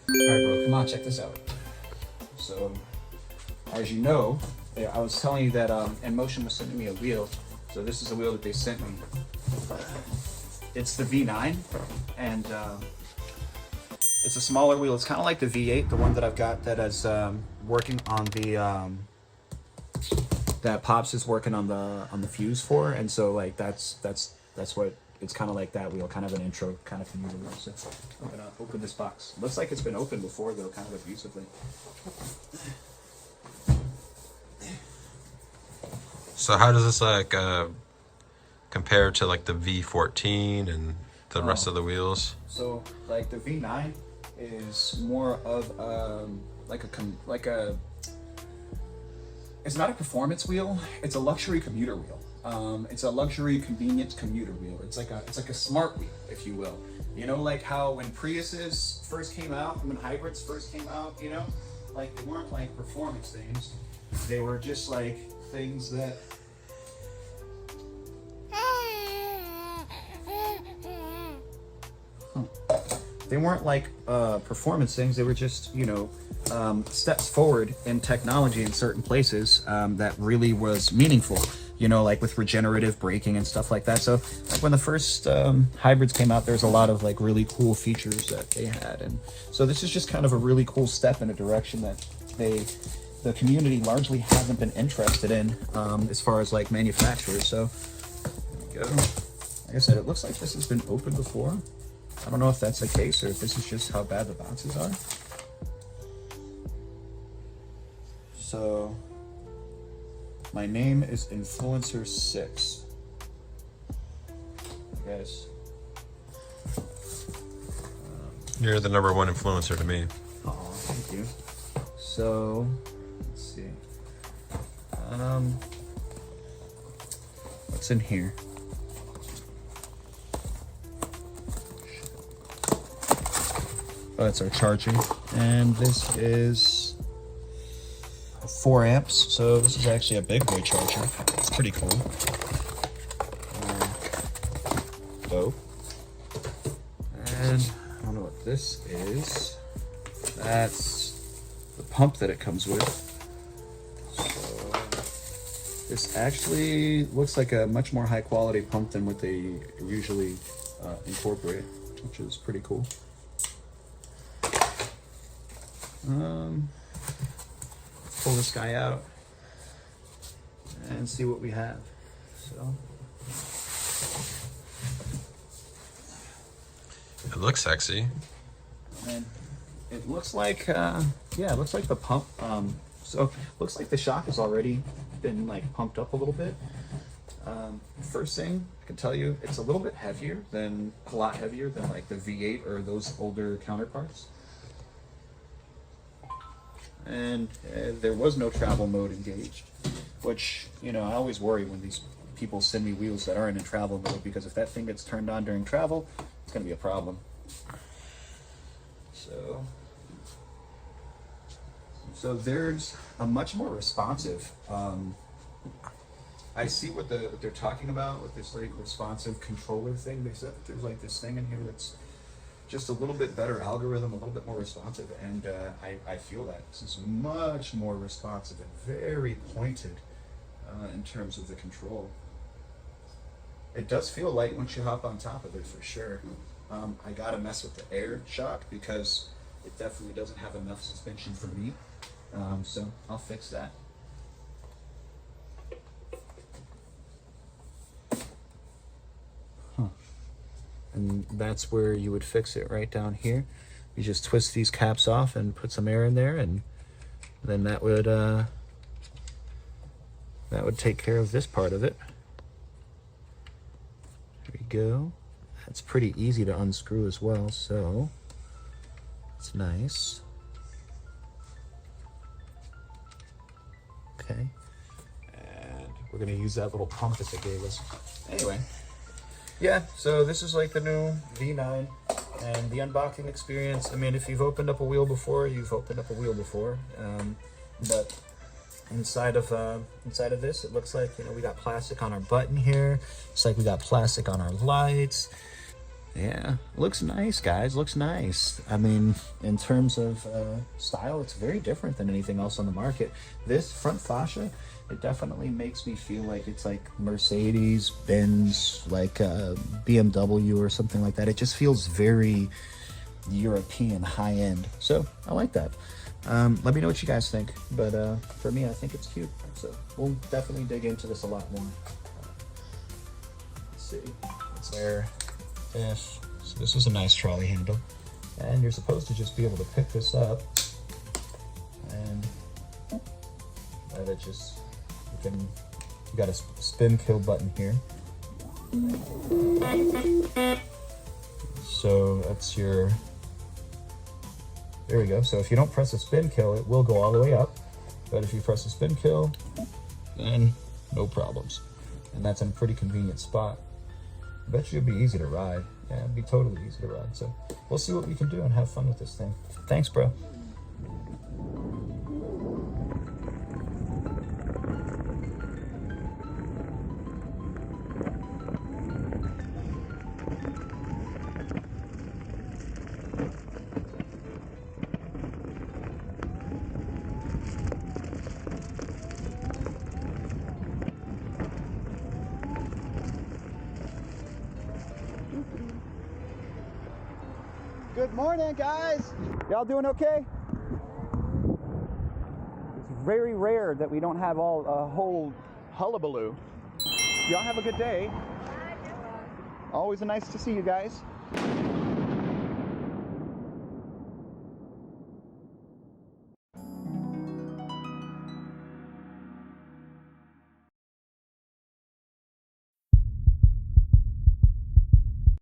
All right, bro, come on, check this out. So, as you know, I was telling you that Inmotion was sending me a wheel. So this is a wheel that they sent me. It's the V9, and it's a smaller wheel. It's kind of like the V8, the one that I've got that is working on the that Pops is working on the fuse for, and so like that's what it's kind of like, that wheel, kind of an intro kind of commuter wheel. So I'm gonna open this box. Looks like it's been opened before though, kind of abusively. So how does this like compare to like the V14 and the rest of the wheels? So like the V9 is more of like a it's not a performance wheel, it's a luxury commuter wheel. It's a luxury convenient commuter wheel. It's like a smart wheel, if you will. You know, like how when Priuses first came out, when hybrids first came out, you know, like they weren't like performance things. They were just like things that they weren't like performance things. They were just, you know, steps forward in technology in certain places that really was meaningful, you know, like with regenerative braking and stuff like that. So like when the first hybrids came out, there's a lot of like really cool features that they had. And so this is just kind of a really cool step in a direction that the community largely hasn't been interested in as far as like manufacturers. So there we go. Like I said, it looks like this has been opened before. I don't know if that's the case or if this is just how bad the bounces are. So, my name is Influencer6. Guys. You're the #1 influencer to me. Oh, thank you. So, let's see. What's in here? Oh, that's our charging, and this is 4 amps. So this is actually a big boy charger. It's pretty cool. Dope. And I don't know what this is. That's the pump that it comes with. So this actually looks like a much more high quality pump than what they usually incorporate, which is pretty cool. Let's pull this guy out and see what we have. So It looks sexy. and it looks like yeah, it looks like the pump so it looks like the shock has already been like pumped up a little bit. First thing I can tell you, it's a little bit heavier than a lot heavier than like the V8 or those older counterparts. And there was no travel mode engaged, which, you know, I always worry when these people send me wheels that aren't in travel mode, because if that thing gets turned on during travel, it's going to be a problem. So there's a much more responsive, I see what they're talking about with this like responsive controller thing. They said that there's like this thing in here that's just a little bit better algorithm, a little bit more responsive, and I feel that this is much more responsive and very pointed in terms of the control. It does feel light once you hop on top of it, for sure. I gotta mess with the air shock because it definitely doesn't have enough suspension for me, so I'll fix that. And that's where you would fix it, right down here. You just twist these caps off and put some air in there, and then that would take care of this part of it. There we go. That's pretty easy to unscrew as well, so it's nice. Okay. And we're gonna use that little pump that they gave us. Anyway. Yeah, so this is like the new V9 and the unboxing experience. I mean, if you've opened up a wheel before, you've opened up a wheel before. But inside of this, it looks like, you know, we got plastic on our button here. It's like we got plastic on our lights. Yeah, looks nice, guys. Looks nice. I mean, in terms of style, it's very different than anything else on the market. This front fascia, it definitely makes me feel like it's like Mercedes, Benz, like BMW or something like that. It just feels very European, high end. So I like that. Let me know what you guys think. But for me, I think it's cute. So we'll definitely dig into this a lot more. Let's see. It's there. Yes. So this is a nice trolley handle, and you're supposed to just be able to pick this up and let it just, you got a spin kill button here. So that's your, there we go. So if you don't press a spin kill, it will go all the way up, but if you press a spin kill, then no problems. And that's in a pretty convenient spot. I bet you it'd be easy to ride. Yeah, it'd be totally easy to ride. So we'll see what we can do and have fun with this thing. Thanks, bro. Good morning, guys. Y'all doing okay? It's very rare that we don't have a whole hullabaloo. Y'all have a good day. Always nice to see you guys.